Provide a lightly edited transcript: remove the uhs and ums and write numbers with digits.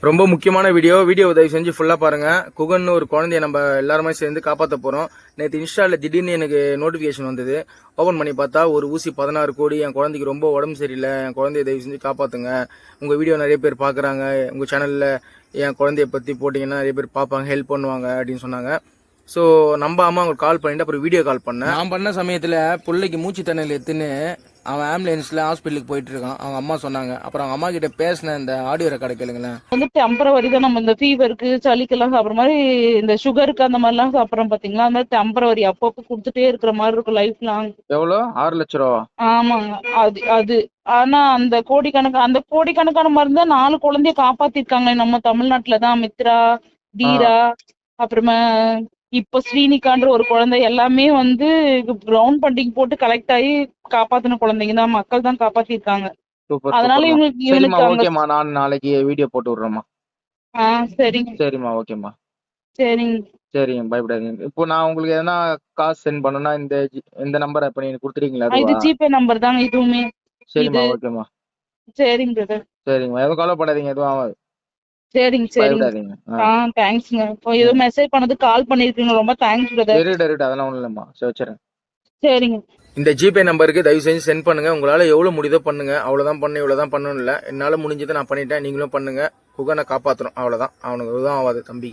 ரொம்ப முக்கியமான வீடியோ தயவு செஞ்சு ஃபுல்லாக பாருங்கள். குகன்னு ஒரு குழந்தைய நம்ம எல்லாருமே சேர்ந்து காப்பாற்ற போகிறோம். நேற்று இன்ஸ்டாவில் திடீர்னு எனக்கு நோட்டிஃபிகேஷன் வந்தது. ஓப்பன் பண்ணி பார்த்தா ஒரு ஊசி 16 கோடி, என் குழந்தைக்கு ரொம்ப உடம்பு சரியில்லை, என் குழந்தைய தயவு செஞ்சு காப்பாற்றுங்க, உங்கள் வீடியோ நிறைய பேர் பார்க்குறாங்க, உங்கள் சேனலில் என் குழந்தைய பற்றி போட்டிங்கன்னா நிறைய பேர் பார்ப்பாங்க, ஹெல்ப் பண்ணுவாங்க அப்படின்னு சொன்னாங்க. ஸோ நம்பாமல் அவங்களுக்கு கால் பண்ணிட்டு அப்புறம் வீடியோ கால் பண்ணேன். நான் பண்ண சமயத்தில் பிள்ளைக்கு மூச்சு தண்ணியில் எடுத்துன்னு அவன் ஆம்புலன்ஸில் ஹாஸ்பிட்டலுக்கு போயிட்டு இருக்கான். அவங்க அம்மா சொன்னாங்க. அப்புறம் அவங்க அம்மா கிட்ட பேசின இந்த ஆடியோ ரெக்கார்டை கேளுங்களேன். வந்து டெம்பரவரி தான். நம்ம இந்த ஃபீவருக்கு சளிக்கெல்லாம் சாப்பிட்ற மாதிரி, இந்த சுகருக்கு அந்த மாதிரிலாம் சாப்பிட்றோம் பார்த்தீங்களா, அந்த மாதிரி டெம்பரவரி அப்பப்போ கொடுத்துட்டே இருக்கிற மாதிரி இருக்கும் லைஃப் லாங். எவ்வளோ? 6 லட்ச ரூபா? ஆமாங்க. அது அது ஆனா அந்த கோடிக்கணக்கான மருந்து 4 குழந்தைய காப்பாத்திருக்காங்க நம்ம தமிழ்நாட்டுல தான். மித்ரா, தீரா, அப்புறமா இப்ப ஸ்ரீனிகான்ற ஒரு குழந்தை, எல்லாமே வந்து கிரவுண்ட் ஃபண்டிங் போட்டு கலெக்ட் ஆகி காப்பாத்தின குழந்தைங்க தான், மக்கள் தான் காப்பாத்திருக்காங்க. சூப்பர் அதனால சூப்பர்மா. இவனுக்கு சரிம்மா, இவனுக்கு அங்க. ஓகேம்மா. நான் நாளைக்கு வீடியோ போட்டு விட்றேம்மா. சரிங்க. சரிம்மா, ஓகேம்மா. சரிங்க. சரிங்க, பயப்படாதீங்க. இப்போ நான் உங்களுக்கு எதனா காசு சென்ட் பண்ணணும்னா இந்த நம்பரை இப்போ நீங்க கொடுத்துருக்கீங்களா இது அதுவா? ஜிபே நம்பர் தாங்க இதுவுமே. சரிம்மா, இது ஓகேம்மா. சரிங்க பிரதர். சரிங்கம்மா, எதுவும் கவலைப்படாதீங்க, எதுவும் ஆகாது. சரிங்க. பயப்படாதீங்க. தேங்க்ஸ்ங்க. இப்போ ஏதோ மெசேஜ் பண்ணது கால் பண்ணிருக்கீங்க, ரொம்ப தேங்க்ஸ் பிரதர். இருட்டு அதெல்லாம் ஒன்றும் இல்லைம்மா. சரி, வச்சுறேன். சரிங்க. இந்த ஜிபே நம்பருக்கு தயவு செஞ்சு சென்ட் பண்ணுங்க. உங்களால் எவ்வளோ முடியுதோ பண்ணுங்க. அவ்வளோதான் பண்ண, இவ்வளோதான் பண்ணணும் இல்லை. என்னால் முடிஞ்சதை நான் பண்ணிட்டேன், நீங்களும் பண்ணுங்க. குகனை காப்பாற்றணும், அவ்வளோதான். அவனுக்கு எதுவும் ஆகாது தம்பி.